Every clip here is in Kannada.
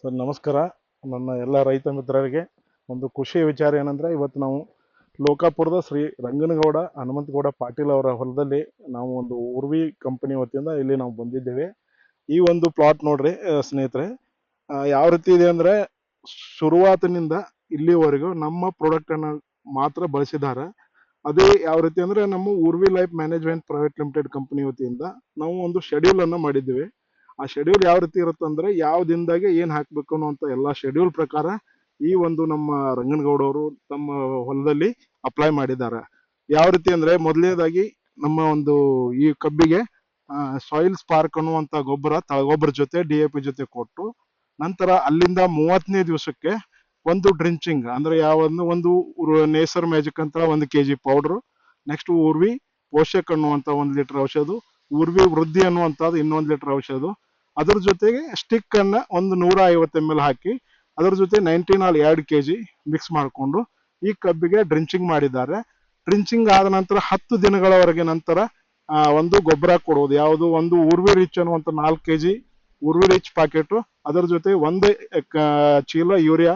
ಸರ್ ನಮಸ್ಕಾರ. ನನ್ನ ಎಲ್ಲ ರೈತ ಮಿತ್ರರಿಗೆ ಒಂದು ಖುಷಿಯ ವಿಚಾರ ಏನಂದರೆ, ಇವತ್ತು ನಾವು ಲೋಕಾಪುರದ ಶ್ರೀ ರಂಗನಗೌಡ ಹನುಮಂತಗೌಡ ಪಾಟೀಲ್ ಅವರ ಹೊಲದಲ್ಲಿ ನಾವು ಒಂದು ಉರ್ವಿ ಕಂಪನಿ ವತಿಯಿಂದ ಇಲ್ಲಿ ನಾವು ಬಂದಿದ್ದೇವೆ. ಈ ಒಂದು ಪ್ಲಾಟ್ ನೋಡ್ರಿ ಸ್ನೇಹಿತರೆ, ಯಾವ ರೀತಿ ಇದೆ ಅಂದರೆ, ಶುರುವಾತಿನಿಂದ ಇಲ್ಲಿವರೆಗೂ ನಮ್ಮ ಪ್ರಾಡಕ್ಟನ್ನು ಮಾತ್ರ ಬಳಸಿದ್ದಾರೆ. ಅದೇ ಯಾವ ರೀತಿ ಅಂದರೆ, ನಮ್ಮ Urvi life management private limited company ವತಿಯಿಂದ ನಾವು ಒಂದು ಶೆಡ್ಯೂಲನ್ನು ಮಾಡಿದ್ದೇವೆ. ಆ ಶೆಡ್ಯೂಲ್ ಯಾವ ರೀತಿ ಇರುತ್ತೆ ಅಂದರೆ, ಯಾವ ದಿನದಾಗೆ ಏನು ಹಾಕಬೇಕು ಅನ್ನುವಂಥ ಎಲ್ಲ ಶೆಡ್ಯೂಲ್ ಪ್ರಕಾರ ಈ ಒಂದು ನಮ್ಮ ರಂಗನಗೌಡ ಅವರು ತಮ್ಮ ಹೊಲದಲ್ಲಿ ಅಪ್ಲೈ ಮಾಡಿದ್ದಾರೆ. ಯಾವ ರೀತಿ ಅಂದರೆ, ಮೊದಲನೇದಾಗಿ ನಮ್ಮ ಒಂದು ಈ ಕಬ್ಬಿಗೆ ಸಾಯಿಲ್ ಸ್ಪಾರ್ಕ್ ಅನ್ನುವಂಥ ಗೊಬ್ಬರ, ತಳಗೊಬ್ಬರ ಜೊತೆ DAP ಜೊತೆ ಕೊಟ್ಟು, ನಂತರ ಅಲ್ಲಿಂದ 30ನೇ ದಿವಸಕ್ಕೆ ಒಂದು ಡ್ರಿಂಚಿಂಗ್ ಅಂದರೆ ಒಂದು ನೇಸರ್ ಮ್ಯಾಜಿಕ್ ಅಂತ 1 kg ಪೌಡ್ರು, ನೆಕ್ಸ್ಟ್ ಉರ್ವಿ ಪೋಷಕ್ ಅನ್ನುವಂಥ 1 ಲೀಟರ್ ಔಷಧ, ಉರ್ವಿ ವೃದ್ಧಿ ಅನ್ನುವಂಥದ್ದು 1 ಲೀಟರ್ ಔಷಧ, ಅದರ ಜೊತೆಗೆ ಸ್ಟಿಕ್ ಅನ್ನ 150 ml ಹಾಕಿ ಅದರ ಜೊತೆ 19 2 kg ಮಿಕ್ಸ್ ಮಾಡಿಕೊಂಡು ಈ ಕಬ್ಬಿಗೆ ಡ್ರಿಂಚಿಂಗ್ ಮಾಡಿದ್ದಾರೆ. ಡ್ರಿಂಚಿಂಗ್ ಆದ ನಂತರ 10 ದಿನಗಳವರೆಗೆ ನಂತರ ಒಂದು ಗೊಬ್ಬರ ಕೊಡುವುದು, ಯಾವುದು ಒಂದು ಉರ್ವಿ ರಿಚ್ ಅನ್ನುವಂಥ 4 kg ಉರ್ವಿ ರಿಚ್ ಪ್ಯಾಕೆಟು, ಅದರ ಜೊತೆ 1 ಚೀಲ ಯೂರಿಯಾ,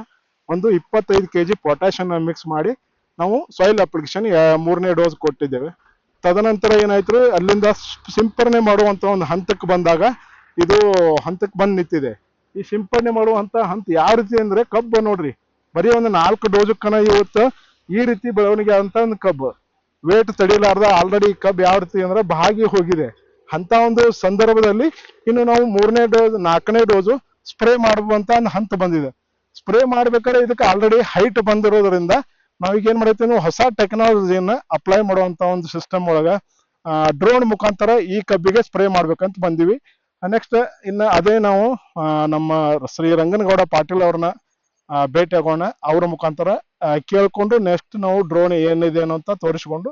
ಒಂದು 25 kg ಪೊಟ್ಯಾಷಿಯಂ ಮಿಕ್ಸ್ ಮಾಡಿ ನಾವು ಸಾಯಿಲ್ ಅಪ್ಲಿಕೇಶನ್ 3ನೇ ಡೋಸ್ ಕೊಟ್ಟಿದ್ದೇವೆ. ತದನಂತರ ಏನಾಯ್ತು, ಅಲ್ಲಿಂದ ಸಿಂಪರಣೆ ಮಾಡುವಂತ ಒಂದು ಹಂತಕ್ಕೆ ಬಂದಾಗ ಇದು ಹಂತಕ್ಕೆ ಬಂದು ನಿಂತಿದೆ. ಈ ಸಿಂಪರಣೆ ಮಾಡುವಂತ ಹಂತ ಯಾವ ರೀತಿ ಅಂದ್ರೆ, ಕಬ್ಬು ನೋಡ್ರಿ ಬರೀ ಒಂದು 4 ಡೋಸಕ್ಕನ ಇವತ್ತು ಈ ರೀತಿ ಬೆಳವಣಿಗೆ ಅಂತ ಒಂದು ಕಬ್ಬು ವೇಟ್ ತಡಿಲಾರ್ದ ಆಲ್ರೆಡಿ ಕಬ್ಬು ಯಾವ ರೀತಿ ಅಂದ್ರೆ ಬಾಗಿ ಹೋಗಿದೆ. ಅಂತ ಒಂದು ಸಂದರ್ಭದಲ್ಲಿ ಇನ್ನು ನಾವು 3ನೇ ಡೋಸ್ 4ನೇ ಡೋಸು ಸ್ಪ್ರೇ ಮಾಡುವಂತ ಒಂದು ಹಂತ ಬಂದಿದೆ. ಸ್ಪ್ರೇ ಮಾಡ್ಬೇಕಾದ್ರೆ ಇದಕ್ಕೆ ಆಲ್ರೆಡಿ ಹೈಟ್ ಬಂದಿರೋದ್ರಿಂದ ನಾವೀಗ ಏನ್ ಮಾಡೈತಿ, ಹೊಸ ಟೆಕ್ನಾಲಜಿಯನ್ನ ಅಪ್ಲೈ ಮಾಡುವಂತ ಒಂದು ಸಿಸ್ಟಮ್ ಒಳಗ ಡ್ರೋನ್ ಮುಖಾಂತರ ಈ ಕಬ್ಬಿಗೆ ಸ್ಪ್ರೇ ಮಾಡ್ಬೇಕಂತ ಬಂದಿವಿ. ನೆಕ್ಸ್ಟ್ ಇನ್ನು ಅದೇ ನಾವು ನಮ್ಮ ಶ್ರೀ ರಂಗನಗೌಡ ಪಾಟೀಲ್ ಅವ್ರನ್ನ ಭೇಟಿ ಆಗೋಣ. ಅವ್ರ ಮುಖಾಂತರ ಕೇಳ್ಕೊಂಡು ನೆಕ್ಸ್ಟ್ ನಾವು ಡ್ರೋನ್ ಏನಿದೆ ಅಂತ ತೋರಿಸ್ಕೊಂಡು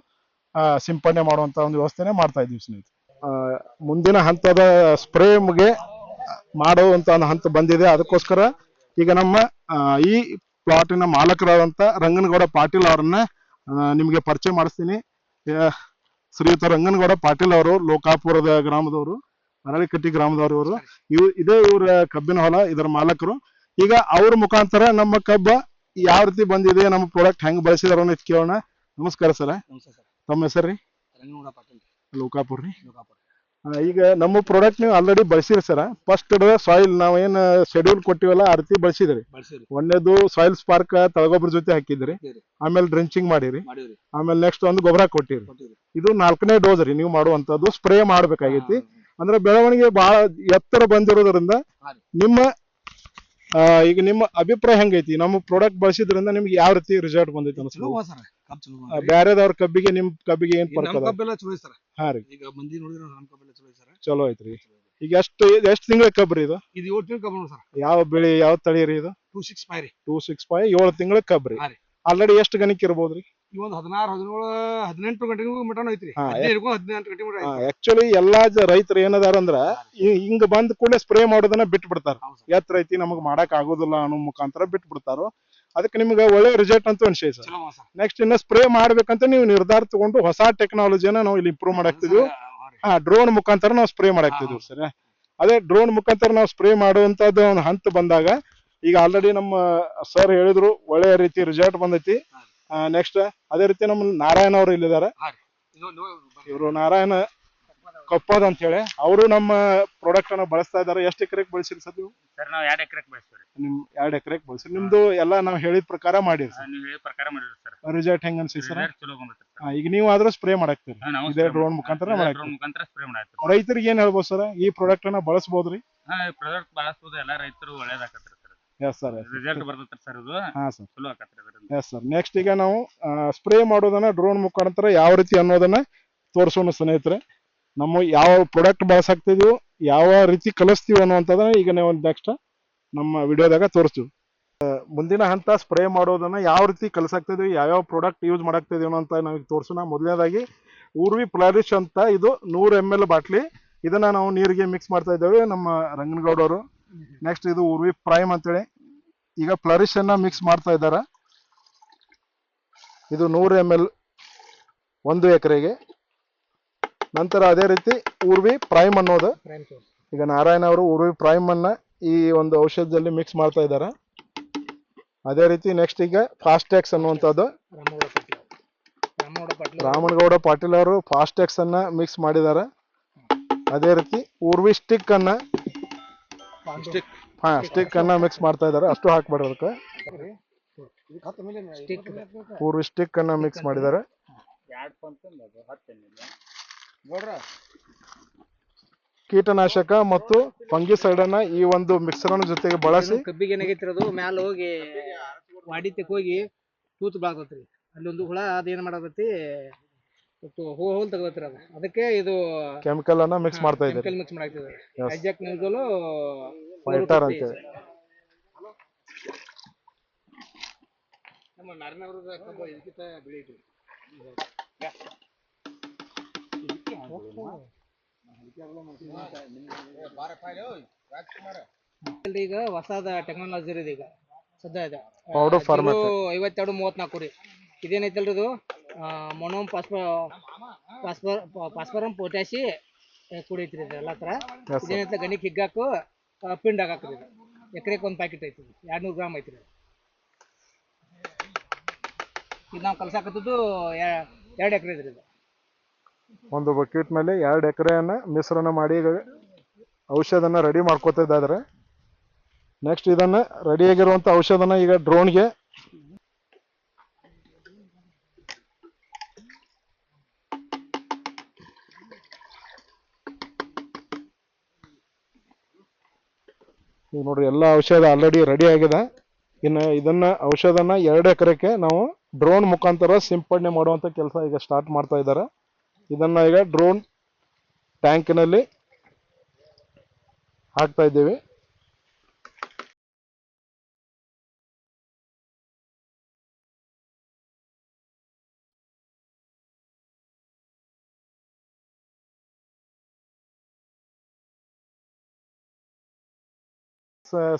ಸಿಂಪಡಣೆ ಮಾಡುವಂತ ಒಂದು ವ್ಯವಸ್ಥೆನೆ ಮಾಡ್ತಾ ಇದ್ದೀವಿ ಸ್ನೇಹಿತರೆ. ಮುಂದಿನ ಹಂತದ ಸ್ಪ್ರೇಗೆ ಮಾಡುವಂತ ಒಂದು ಹಂತ ಬಂದಿದೆ. ಅದಕ್ಕೋಸ್ಕರ ಈಗ ನಮ್ಮ ಈ ಪ್ಲಾಟಿನ ಮಾಲಕರಾದಂತ ರಂಗನಗೌಡ ಪಾಟೀಲ್ ಅವರನ್ನ ನಿಮಗೆ ಪರಿಚಯ ಮಾಡಿಸ್ತೀನಿ. ಶ್ರೀಯುತ ರಂಗನಗೌಡ ಪಾಟೀಲ್ ಅವರು ಲೋಕಾಪುರದ ಗ್ರಾಮದವರು, ಅರಳಿಕಟ್ಟಿ ಗ್ರಾಮದವರು. ಇದೇ ಇವರ ಕಬ್ಬಿನ ಹೊಲ, ಇದರ ಮಾಲಕರು. ಈಗ ಅವ್ರ ಮುಖಾಂತರ ನಮ್ಮ ಕಬ್ಬ ಯಾವ ರೀತಿ ಬಂದಿದೆ, ನಮ್ಮ ಪ್ರಾಡಕ್ಟ್ ಹೆಂಗ್ ಬಳಸಿದಾರ ಅಂತ ಕೇಳೋಣ. ನಮಸ್ಕಾರ ಸರ್. ತಮ್ಮ ಹೆಸರು ರೀ? ರಂಗನಗೌಡ ಪಾಟೀಲ್, ಲೋಕಾಪುರ್ ರೀ. ಈಗ ನಮ್ಮ ಪ್ರಾಡಕ್ಟ್ ನೀವು ಆಲ್ರೆಡಿ ಬಳಸಿರಿ ಸರ್. ಫಸ್ಟ್ ಸಾಯಿಲ್ ನಾವೇನು ಶೆಡ್ಯೂಲ್ ಕೊಟ್ಟಿವಲ್ಲ ಆ ರೀತಿ ಬಳಸಿದ್ರಿ. ಒಂದೇದು ಸಾಯಿಲ್ ಸ್ಪಾರ್ಕ್ ತಳಗೊಬ್ಬರ ಜೊತೆ ಹಾಕಿದ್ರಿ, ಆಮೇಲೆ ಡ್ರಿಂಚಿಂಗ್ ಮಾಡಿರಿ, ಆಮೇಲೆ ನೆಕ್ಸ್ಟ್ ಒಂದು ಗೊಬ್ಬರ ಕೊಟ್ಟಿರಿ. ಇದು 4ನೇ ಡೋಸ್ ರೀ ನೀವು ಮಾಡುವಂತದ್ದು. ಸ್ಪ್ರೇ ಮಾಡ್ಬೇಕಾಗೈತಿ ಅಂದ್ರೆ ಬೆಳವಣಿಗೆ ಬಹಳ ಎತ್ತರ ಬಂದಿರೋದ್ರಿಂದ ಈಗ ನಿಮ್ಮ ಅಭಿಪ್ರಾಯ ಹೆಂಗೈತಿ? ನಮ್ಮ ಪ್ರಾಡಕ್ಟ್ ಬಳಸಿದ್ರಿಂದ ನಿಮ್ಗೆ ಯಾವ ರೀತಿ ರಿಸಲ್ಟ್ ಬಂದೈತಿ ಅನ್ಸುತ್ತೆ? ಬ್ಯಾರೆದವ್ರ ಕಬ್ಬಿಗೆ ನಿಮ್ ಕಬ್ಬಿಗೆ ಏನ್ ಫರ್ಕ್ ಅದ? ಹಾ ರೀ, ಚಲೋ ಐತ್ರಿ. ಈಗ ಎಷ್ಟು ತಿಂಗಳ ಕಬ್ರಿ ಇದು? 7 ತಿಂಗಳ ಕಬ್ಬು ಸರ್. ಯಾವ ಬೆಳಿ, ಯಾವ ತಳಿ ರೀ ಇದು? 265 ರೀ. 265 7 ತಿಂಗಳ ಕಬ್ರಿ. ಆಲ್ರೆಡಿ ಎಷ್ಟು ಗಣಿಕ್ ಇರ್ಬೋದ್ರಿ? ಈ ಒಂದು 16 17 18 ಗಂಟೆಗೂ ಮಟನ್ ಐತ್ರಿ. 18 ಗಂಟೆ ಮಟ. ಆಕ್ಚುಲಿ ಎಲ್ಲಾ ರೈತರು ಏನದಾರ ಅಂದ್ರ ಹಿಂಗ ಬಂದ್ ಕೂಡಲೇ ಸ್ಪ್ರೇ ಮಾಡೋದನ್ನ ಬಿಟ್ಟು ಬಿಡ್ತಾರ. ಎತ್ತರ ಐತಿ ನಮಗ್ ಮಾಡಕ್ ಆಗೋದಿಲ್ಲ ಅನ್ನೋ ಮುಖಾಂತರ ಬಿಟ್ಟು ಬಿಡ್ತಾರೋ. ಅದಕ್ಕೆ ನಿಮ್ಗೆ ಒಳ್ಳೆ ರಿಸಲ್ಟ್ ಅಂತೂ ಅನ್ಸೈ ಸರ್. ನೆಕ್ಸ್ಟ್ ಇನ್ನ ಸ್ಪ್ರೇ ಮಾಡ್ಬೇಕಂತ ನೀವು ನಿರ್ಧಾರ ತಗೊಂಡು ಹೊಸ ಟೆಕ್ನಾಲಜಿನ ನಾವು ಇಲ್ಲಿ ಇಂಪ್ರೂವ್ ಮಾಡಾಕ್ತಿದ್ವಿ. ಡ್ರೋನ್ ಮುಖಾಂತರ ನಾವು ಸ್ಪ್ರೇ ಮಾಡಾಕ್ತಿದ್ವಿ ಸರ್. ಅದೇ ಡ್ರೋನ್ ಮುಖಾಂತರ ನಾವು ಸ್ಪ್ರೇ ಮಾಡುವಂತದ್ದು ಒಂದು ಹಂತ ಬಂದಾಗ ಈಗ ಆಲ್ರೆಡಿ ನಮ್ಮ ಸರ್ ಹೇಳಿದ್ರು ಒಳ್ಳೆಯ ರೀತಿ ರಿಸಲ್ಟ್ ಬಂದೈತಿ. ನೆಕ್ಸ್ಟ್ ಅದೇ ರೀತಿ ನಮ್ಮ ನಾರಾಯಣ ಅವರು ಇಲ್ಲಿದ್ದಾರೆ. ಇವರು ನಾರಾಯಣ ಕೊಪ್ಪದ ಅಂತ ಹೇಳಿ ಅವರು ನಮ್ಮ ಪ್ರಾಡಕ್ಟ್ ಅನ್ನ ಬಳಸ್ತಾ ಇದಾರೆ. ಎಷ್ಟು ಎಕರೆಗೆ ಬಳಸಿರಿ ಸರ್ ನೀವು? ಸರ್ ನಾವು 2 ಎಕರೆಗೆ ಬಳಸ್ತೀವಿ. ನಿಮ್ 2 ಎಕರೆಗೆ ಬಳಸಿರಿ. ನಿಮ್ದು ಎಲ್ಲ ನಾವು ಹೇಳಿದ ಪ್ರಕಾರ ಮಾಡಿರಿ ಸರ್. ನೀವು ಹೇಳಿದ ಪ್ರಕಾರ ಮಾಡಿರಿ ಸರ್. ರಿಸಲ್ಟ್ ಹೆಂಗ ಅನ್ಸಿ ಸರ್? ಚಲೋ ಬಂದೈತೆ ಸರ್. ಈಗ ನೀವು ಆದ್ರೂ ಸ್ಪ್ರೇ ಮಾಡಾಕ್ತೀರಿ ಇದೇ ಡ್ರೋನ್ ಮುಖಾಂತರ ಸ್ಪ್ರೇ ಮಾಡಾಕ್ತೀವಿ. ರೈತರಿಗೆ ಏನ್ ಹೇಳ್ಬೋದು ಸರ್, ಈ ಪ್ರಾಡಕ್ಟ್ ಅನ್ನ ಬಳಸಬಹುದ್ರಿ? ಪ್ರಾಡಕ್ಟ್ ಬಳಸಬಹುದು, ಎಲ್ಲ ರೈತರು ಒಳ್ಳೇದಾಕತ್ರಿ ಸರ್. ಎಸ್ ಸರ್, ರಿಸಲ್ಟ್ ಬರ್ತೈತೆ ಸರ್. ಇದು ಹಾ ಸರ್, ಚಲೋ ಆಕತ್ರಿ. Yes sir. ನೆಕ್ಸ್ಟ್ ಈಗ ನಾವು ಸ್ಪ್ರೇ ಮಾಡೋದನ್ನ ಡ್ರೋನ್ ಮುಖಾಂತರ ಯಾವ ರೀತಿ ಅನ್ನೋದನ್ನ ತೋರಿಸೋಣ ಸ್ನೇಹಿತರೆ. ನಮ್ಮ ಯಾವ ಪ್ರಾಡಕ್ಟ್ ಬಳಸಾಕ್ತಿದೀವಿ, ಯಾವ ರೀತಿ ಕಲಿಸ್ತೀವಿ ಅನ್ನುವಂಥದ್ದನ್ನ ಈಗ ನಾವು ನೆಕ್ಸ್ಟ್ ನಮ್ಮ ವಿಡಿಯೋದಾಗ ತೋರಿಸ್ತೀವಿ. ಮುಂದಿನ ಹಂತ ಸ್ಪ್ರೇ ಮಾಡೋದನ್ನ ಯಾವ ರೀತಿ ಕಲಿಸಾಕ್ತಿದೀವಿ, ಯಾವ್ಯಾವ ಪ್ರಾಡಕ್ಟ್ ಯೂಸ್ ಮಾಡಾಕ್ತಿದೀವಿ ಅಂತ ನಾವೀಗ ತೋರಿಸೋಣ. ಮೊದಲನೇದಾಗಿ ಉರ್ವಿ ಫ್ಲರಿಶ್ ಅಂತ ಇದು 100 ml ಬಾಟ್ಲಿ, ಇದನ್ನ ನಾವು ನೀರಿಗೆ ಮಿಕ್ಸ್ ಮಾಡ್ತಾ ಇದ್ದೇವೆ ನಮ್ಮ ರಂಗನಗೌಡ ಅವರು. ನೆಕ್ಸ್ಟ್ ಇದು ಉರ್ವಿ ಪ್ರೈಮ್ ಅಂತೇಳಿ ಈಗ ಫ್ಲರಿಶ್ ಅನ್ನ ಮಿಕ್ಸ್ ಮಾಡ್ತಾ ಇದ್ದಾರೆ. ಇದು 100 ml 1 ಎಕರೆಗೆ. ನಂತರ ಅದೇ ರೀತಿ ಉರ್ವಿ ಪ್ರೈಮ್ ಅನ್ನೋದು ಈಗ ನಾರಾಯಣ ಅವರು ಉರ್ವಿ ಪ್ರೈಮ್ ಅನ್ನ ಈ ಒಂದು ಔಷಧದಲ್ಲಿ ಮಿಕ್ಸ್ ಮಾಡ್ತಾ ಇದ್ದಾರೆ. ಅದೇ ರೀತಿ ನೆಕ್ಸ್ಟ್ ಈಗ ಫಾಸ್ಟ್ಯಾಕ್ಸ್ ಅನ್ನುವಂಥದ್ದು ರಾಮನಗೌಡ ಪಾಟೀಲ್ ಅವರು ಫಾಸ್ಟ್ಯಾಕ್ಸ್ ಅನ್ನ ಮಿಕ್ಸ್ ಮಾಡಿದ್ದಾರೆ. ಅದೇ ರೀತಿ ಊರ್ವಿ ಸ್ಟಿಕ್ ಅನ್ನ ಸ್ಟಿಕ್ ಅನ್ನ ಮಿಕ್ಸ್ ಮಾಡ್ತಾ ಇದ್ದಾರೆ. ಅಷ್ಟು ಹಾಕ್ಬೇಡ್ರಿ ಅದಕ್ಕೆ. ಊರ್ವಿ ಸ್ಟಿಕ್ ಅನ್ನ ಮಿಕ್ಸ್ ಮಾಡಿದ್ದಾರೆ. ಕೀಟನಾಶಕ ಮತ್ತು ಫಂಗಿಸೈಡ್ ಅನ್ನ ಈ ಒಂದು ಮಿಶ್ರಣ ಜೊತೆಗೆ ಬಳಸಿ ಕಬ್ಬಿಗೆ ಏನಾಗೈತಿರೋದು ಮ್ಯಾಲ ಹೋಗಿ ವಾಡಿತಕ್ಕೆ ಹೋಗಿ ತೂತು ಬಾಳ್ತೈತ್ರಿ. ಅಲ್ಲಿ ಒಂದು ಹುಳ ಅದೇನ್ ಮಾಡತೈತಿ ಹೋಲ್ ತೆಗದೈತ್ರಿ ಅದು. ಅದಕ್ಕೆ ಇದು ಕೆಮಿಕಲ್ ಅನ್ನ ಮಿಕ್ಸ್ ಮಾಡ್ತಾ ಇದ್ದಾರೆ. ಕೆಮಿಕಲ್ ಮಿಕ್ಸ್ ಮಾಡಾಕ್ತಿದ್ದಾರೆ. ಹೈಜಾಕ್ ನ್ಯೂಸಲು ಫೈಟರ್ ಅಂತ ನಮ್ಮ ನಾರಿನವರದ ಕಬ್ಬು ಇದಕ್ಕಿಂತ ಬೆಳೆ ಐತಿ. ಈಗ ಹೊಸದ ಟೆಕ್ನಾಲಜಿ ಇದೆ. ಈಗ ಸದ್ಯ ಇದೆ ಪೌಡರ್ ಫಾರ್ಮ್ಯಾಟ್ 52-34 ರೀ. ಇದೇನೈತಲ್ರಿ ಇದು ಮೊನೋಮ್ ಫಾಸ್ಫರಮ್ ಪೊಟ್ಯಾಸಿ ಕುಡೈತ್ರಿ ಇದು ಎಲ್ಲ ತರ. ಇದೇನೈತೆ ಗಣಿಕ್ ಹಿಗ್ಗಾಕು ಪಿಂಡ್ ಹಾಕಾಕ್ರಿ. ಇದು ಎಕರೆಗೆ ಒಂದು ಪ್ಯಾಕೆಟ್ ಐತಿ. 200 ಗ್ರಾಮ್ ಐತ್ರಿ. ಇದು ನಾವು ಕಲ್ಸಾಕತ್ತದ್ದು 2 ಎಕರೆ ಇದ್ರಿ. ಇದು ಒಂದು ಬಕೆಟ್ ಮೇಲೆ 2 ಎಕರೆಯನ್ನ ಮಿಶ್ರಣ ಮಾಡಿ ಈಗ ಔಷಧನ ರೆಡಿ ಮಾಡ್ಕೋತಾ ಇದ್ದಾರೆ. ನೆಕ್ಸ್ಟ್ ಇದನ್ನ ರೆಡಿ ಆಗಿರುವಂತ ಔಷಧನ ಈಗ ಡ್ರೋನ್ಗೆ ಈಗ ನೋಡ್ರಿ ಎಲ್ಲ ಔಷಧ ಆಲ್ರೆಡಿ ರೆಡಿ ಆಗಿದೆ. ಇನ್ನು ಇದನ್ನ ಔಷಧನ 2 ಎಕರೆಗೆ ನಾವು ಡ್ರೋನ್ ಮುಖಾಂತರ ಸಿಂಪಡಣೆ ಮಾಡುವಂತ ಕೆಲಸ ಈಗ ಸ್ಟಾರ್ಟ್ ಮಾಡ್ತಾ ಇದ್ದಾರೆ. ಇದನ್ನ ಈಗ ಡ್ರೋನ್ ಟ್ಯಾಂಕಿನಲ್ಲಿ ಹಾಕ್ತಾ ಇದ್ದೀವಿ.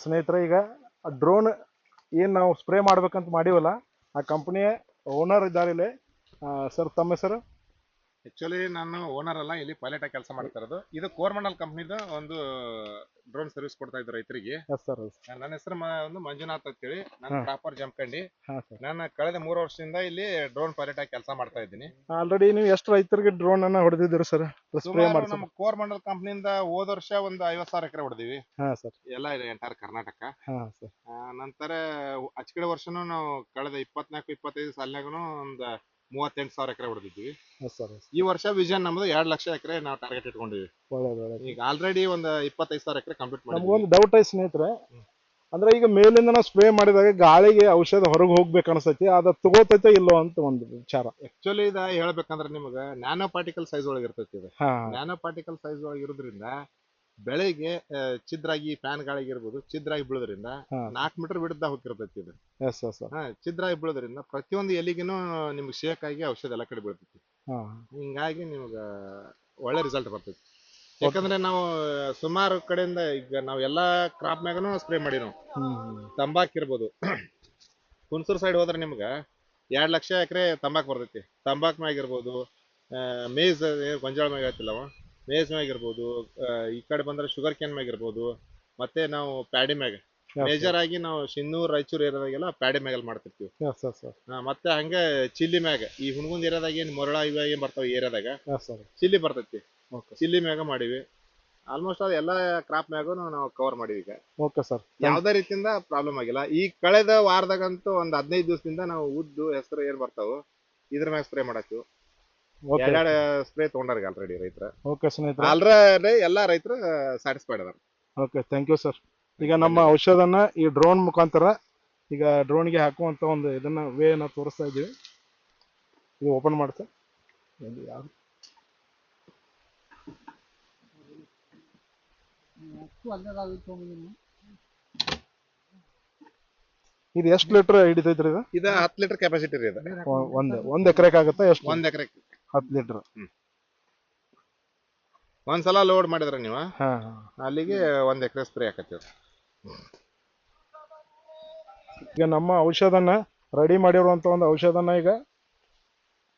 ಸ್ನೇಹಿತರೆ, ಈಗ ಡ್ರೋನ್ ಏನ್ ನಾವು ಸ್ಪ್ರೇ ಮಾಡ್ಬೇಕಂತ ಮಾಡಿವಲ್ಲ, ಆ ಕಂಪನಿಯ ಓನರ್ ಇದ್ದಾರೆ ಇಲ್ಲಿ. ಸರ್, ತಮ್ಮ ಹೆಸರು? ಆಕ್ಚುಲಿ ನಾನು ಓನರ್ ಅಲ್ಲ, ಇಲ್ಲಿ ಪೈಲಟ್ ಆಗಿ ಕೆಲಸ ಮಾಡ್ತಾ ಇರೋದು. ಇದು ಕೋರ್ಮಂಡಲ್ ಕಂಪ್ನಿದ ಒಂದು ಡ್ರೋನ್ ಸರ್ವಿಸ್ ಕೊಡ್ತಾ ಇದ್ದಾರೆ ರೈತರಿಗೆ. ನನ್ನ ಹೆಸರು ಒಂದು ಮಂಜುನಾಥ್ ಅಂತೇಳಿ. ನಾನು ಪ್ರಾಪರ್ ಜಮಖಂಡಿ. ನಾನು ಕಳೆದ 3 ವರ್ಷದಿಂದ ಇಲ್ಲಿ ಡ್ರೋನ್ ಪೈಲಟ್ ಆಗಿ ಕೆಲಸ ಮಾಡ್ತಾ ಇದ್ದೀನಿ. ಆಲ್ರೆಡಿ ನೀವು ಎಷ್ಟು ರೈತರಿಗೆ ಡ್ರೋನ್ ಅನ್ನ ಹೊಡೆದಿದ್ದೀರಿ ಸರ್? ನಮ್ಮ ಕೋರ್ಮಂಡಲ್ ಕಂಪ್ನಿಯಿಂದ ಹೋದ ವರ್ಷ ಒಂದು 50,000 ಎಕರೆ ಹೊಡೆದಿವಿ. ಎಲ್ಲ ಎಂಟರ್ ಕರ್ನಾಟಕ. ನಂತರ ಕಡೆ ವರ್ಷನೂ ನಾವು ಕಳೆದ 24-25 ಸಾಲಿನಾಗೂ ಒಂದು 38,000 ಎಕರೆ ಹೊಡೆದಿದ್ವಿ. ಈ ವರ್ಷ ವಿಷನ್ ನಮ್ದು 2 ಲಕ್ಷ ಎಕರೆ ನಾವು ಟಾರ್ಗೆಟ್ ಇಟ್ಕೊಂಡಿವಿ. ಈಗ ಆಲ್ರೆಡಿ ಒಂದು 25,000 ಎಕರೆ ಕಂಪ್ಲೀಟ್ ಮಾಡಿದ್ವಿ. ಒಂದು ಡೌಟ್ ಐತಿ ಸ್ನೇಹಿತರೆ, ಅಂದ್ರೆ ಈಗ ಮೇಲಿಂದ ನಾವು ಸ್ಪ್ರೇ ಮಾಡಿದಾಗ ಗಾಳಿಗೆ ಔಷಧ ಹೊರಗೆ ಹೋಗ್ಬೇಕು ಅನ್ಸತಿ, ಅದ ತಗೋತೈತೆ ಇಲ್ಲೋ ಅಂತ ಒಂದು ವಿಚಾರ. ಆಕ್ಚುಲಿ ಇದ ಹೇಳ್ಬೇಕಂದ್ರೆ ನಿಮ್ಗೆ ನ್ಯಾನೋ ಪಾರ್ಟಿಕಲ್ ಸೈಜ್ ಒಳಗೆ ಇರ್ತೈತಿ. ಇದು ನ್ಯಾನೋ ಪಾರ್ಟಿಕಲ್ ಸೈಜ್ ಒಳಗೆ ಇರೋದ್ರಿಂದ ಬೆಳೆಗೆ ಚಿದ್ರಾಗಿ ಫ್ಯಾನ್ ಗಾಳಿಗೆ ಇರ್ಬೋದು, ಚಿದ್ರಾಗಿ ಬೀಳೋದ್ರಿಂದ 4 ಮೀಟರ್ ಬಿಡದ ಹೋಗಿರ್ತೈತಿ. ಇದು ಚಿದ್ರಾಗಿ ಬೀಳೋದ್ರಿಂದ ಪ್ರತಿಯೊಂದು ಎಲಿಗೂ ನಿಮ್ಗೆ ಶೇಕ್ ಆಗಿ ಔಷಧ ಎಲ್ಲ ಕಡೆ ಬೀಳ್ತೈತಿ. ಹಿಂಗಾಗಿ ನಿಮ್ಗ ಒಳ್ಳೆ ರಿಸಲ್ಟ್ ಬರ್ತೈತಿ. ಯಾಕಂದ್ರೆ ನಾವು ಸುಮಾರು ಕಡೆಯಿಂದ ಈಗ ನಾವ್ ಎಲ್ಲಾ ಕ್ರಾಪ್ ಮ್ಯಾಗನು ಸ್ಪ್ರೇ ಮಾಡಿ, ನಾವು ತಂಬಾಕ್ ಇರ್ಬೋದು, ಹುಣಸೂರು ಸೈಡ್ ಹೋದ್ರೆ ನಿಮ್ಗ 2 ಲಕ್ಷ ಎಕರೆ ತಂಬಾಕ್ ಬರ್ತೈತಿ. ತಂಬಾಕ್ ಮ್ಯಾಗ ಇರ್ಬೋದು, ಮೇಜ್ ಗೊಂಜಾಳ ಮ್ಯಾಗ ಐತಿಲ್ಲವ, ಮೇಜ್ ಮ್ಯಾಗ ಇರ್ಬೋದು, ಈ ಕಡೆ ಬಂದ್ರೆ ಶುಗರ್ ಕ್ಯಾನ್ ಮ್ಯಾಗ ಇರ್ಬೋದು, ಮತ್ತೆ ನಾವು ಪ್ಯಾಡಿ ಮ್ಯಾಗ ಮೇಜರ್ ಆಗಿ ನಾವು ಶಿನ್ನೂರ್ ರಾಯಚೂರು ಏರಿಯಾದಾಗೆಲ್ಲ ಪ್ಯಾಡಿ ಮ್ಯಾಗಲ್ ಮಾಡ್ತಿರ್ತೀವಿ. ಮತ್ತೆ ಹಂಗೆ ಚಿಲ್ಲಿ ಮ್ಯಾಗ ಈ ಹುಣಗುಂದ್ ಏರಿಯಾದಾಗ ಏನ್ ಮೊರಳ ಇವ ಏನ್ ಬರ್ತಾವ ಏರಿಯಾದಾಗ ಚಿಲ್ಲಿ ಬರ್ತೈತಿ. ಚಿಲ್ಲಿ ಮ್ಯಾಗ ಮಾಡಿವಿ. ಆಲ್ಮೋಸ್ಟ್ ಅದು ಎಲ್ಲಾ ಕ್ರಾಪ್ ಮ್ಯಾಗು ನಾವು ಕವರ್ ಮಾಡಿವಿ. ಈಗ ಯಾವ್ದೇ ರೀತಿಯಿಂದ ಪ್ರಾಬ್ಲಮ್ ಆಗಿಲ್ಲ. ಈ ಕಳೆದ ವಾರದಾಗಂತೂ ಒಂದ್ 15 ದಿವಸದಿಂದ ನಾವು ಉದ್ದು ಹೆಸರು ಏನ್ ಬರ್ತಾವ ಇದ್ರ ಮ್ಯಾಗ ಸ್ಪ್ರೇ ಮಾಡಾಕ್ತಿವಿ. 2 ಸ್ಪ್ರೇ ತಗೊಂಡಾರ ಆಲ್ರೆಡಿ ರೈತರ. ಆಲ್ರೆಡಿ ಎಲ್ಲಾ ರೈತರು ಸ್ಯಾಟಿಸ್ಫೈಡ್ ಅದಾರ. Okay, thank you sir. ಈಗ ನಮ್ಮ ಔಷಧನ ಈ ಡ್ರೋನ್ ಮುಖಾಂತರ ಈಗ ಡ್ರೋನ್ಗೆ ಹಾಕುವಂತ ಒಂದು ಇದನ್ನ ವೇನ ತೋರಿಸ್ತಾ ಇದ್ದೀವಿ. ಇದು ಓಪನ್ ಮಾಡ್ತಾ ಇದು ಎಷ್ಟು ಲೀಟರ್ ಹಿಡಿತೈತ್ರಿ? ಇದು 10 ಲೀಟರ್ ಕೆಪಾಸಿಟಿ ರೀ. ಇದು ಒಂದ್ ಎಕರೆಗೆ ಆಗುತ್ತಾ? ಎಷ್ಟು? 1 ಎಕರೆ 10 ಲೀಟರ್. ಒಂದ್ಸಲ ಲೋಡ್ ಮಾಡಿದ್ರ ನೀವು ಅಲ್ಲಿಗೆ 1 ಎಕರೆ ಸ್ಪ್ರೇ ಹಾಕತ್ತೀವಿ. ಈಗ ನಮ್ಮ ಔಷಧನ ರೆಡಿ ಮಾಡಿರುವಂತ ಒಂದು ಔಷಧನ ಈಗ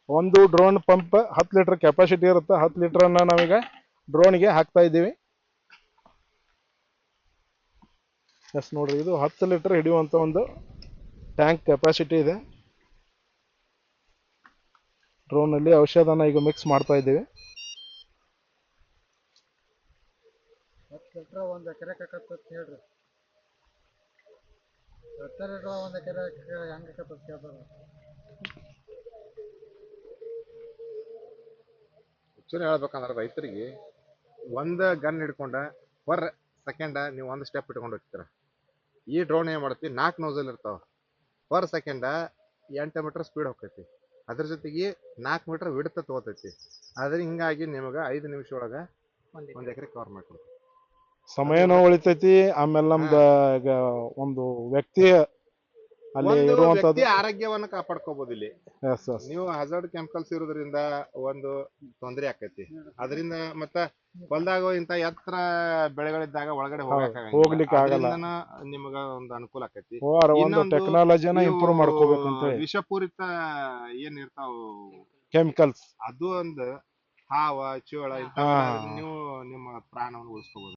ಒಂದು ಡ್ರೋನ್ ಪಂಪ್ 10 ಲೀಟರ್ ಕೆಪಾಸಿಟಿ ಇರುತ್ತೆ. 10 ಲೀಟರ್ ಅನ್ನ ನಾವೀಗ ಡ್ರೋನ್ಗೆ ಹಾಕ್ತಾ ಇದ್ದೀವಿ. ಎಸ್ ನೋಡ್ರಿ, ಇದು 10 ಲೀಟರ್ ಹಿಡಿಯುವಂಥ ಒಂದು ಟ್ಯಾಂಕ್ ಕೆಪಾಸಿಟಿ ಇದೆ. ಡ್ರೋನಲ್ಲಿ ಔಷಧನ ಈಗ ಮಿಕ್ಸ್ ಮಾಡ್ತಾ ಇದ್ದೀವಿ. 10 ಲೀಟರ್ 1 ಎಕರೆಗೆ ಆಕತ್ತ ಹೇಳ್ರಿ. 10 ಲೀಟರ್ 1 ಎಕರೆಗೆ ಹೆಂಗೆ ಆಕತ್ತ ಕೇಳ್ತಾರ. ಆಕ್ಚುಲಿ ಹೇಳ್ಬೇಕಂದ್ರೆ ರೈತರಿಗೆ ಒಂದು ಗನ್ ಹಿಡ್ಕೊಂಡ ಪರ್ ಸೆಕೆಂಡ್ ನೀವು ಒಂದು ಸ್ಟೆಪ್ ಇಟ್ಕೊಂಡು ಹೋಗ್ತೀರ. ಈ ಡ್ರೋನ್ ಏನ್ ಮಾಡ್ತಿ 4 ನೋಸಲ್ ಇರ್ತಾವ. ಪರ್ ಸೆಕೆಂಡ್ 8 ಮೀಟರ್ ಸ್ಪೀಡ್ ಹೋಗ್ತೈತಿ. ಅದ್ರ ಜೊತೆಗೆ 4 ಮೀಟರ್ ವಿಡ್ತ್ ತಗೋತೈತಿ. ಆದ್ರೆ ಹಿಂಗಾಗಿ ನಿಮಗೆ 5 ನಿಮಿಷ ಒಳಗ 1 ಎಕರೆ ಕವರ್ ಮಾಡ್ಕೊಡ್ತೀವಿ. ಸಮಯನೂ ಉಳಿತೈತಿ. ಆಮೇಲೆ ನಮ್ದು ಈಗ ಒಂದು ವ್ಯಕ್ತಿ ಅಲ್ಲಿ ಒಂದು ಇರುವಂತದ್ದು. ವ್ಯಕ್ತಿ ಆರೋಗ್ಯವನ್ನ ಕಾಪಾಡ್ಕೋಬಹುದು ಇಲ್ಲಿ. ಎಸ್ ಎಸ್ ನೀವು ಹಜಾರ್ಡ್ ಕೆಮಿಕಲ್ಸ್ ಇರೋದ್ರಿಂದ ಒಂದು ತೊಂದರೆ ಆಕೈತಿ. ಅದರಿಂದ ಮತ್ತ ಹೊಲದಾಗ ಇಂತ ಎತ್ತರ ಬೆಳೆಗಳಿದ್ದಾಗ ಒಳಗಡೆ ಹೋಗ್ಲಿಕ್ಕೆ ಆಗಲ್ಲ. ನಿಮಗ ಒಂದು ಅನುಕೂಲ ಆಕೈತಿ. ಒಂದು ಇನ್ನೊಂದು ಟೆಕ್ನಾಲಜಿನ ಇವು ಇಂಪ್ರೂವ್ ಮಾಡ್ಕೋಬೇಕಂತ ಹೇಳಿ ವಿಷಪೂರಿತ ಏನ್ ಇರ್ತಾವ ಕೆಮಿಕಲ್ಸ್ ಅದು ಒಂದು ಹಾವ ಚೋಳ ಇಂತ ನೀವು ನಿಮ್ಮ ಪ್ರಾಣವನ್ನು ಉಳಿಸ್ಕೋಬಹುದು.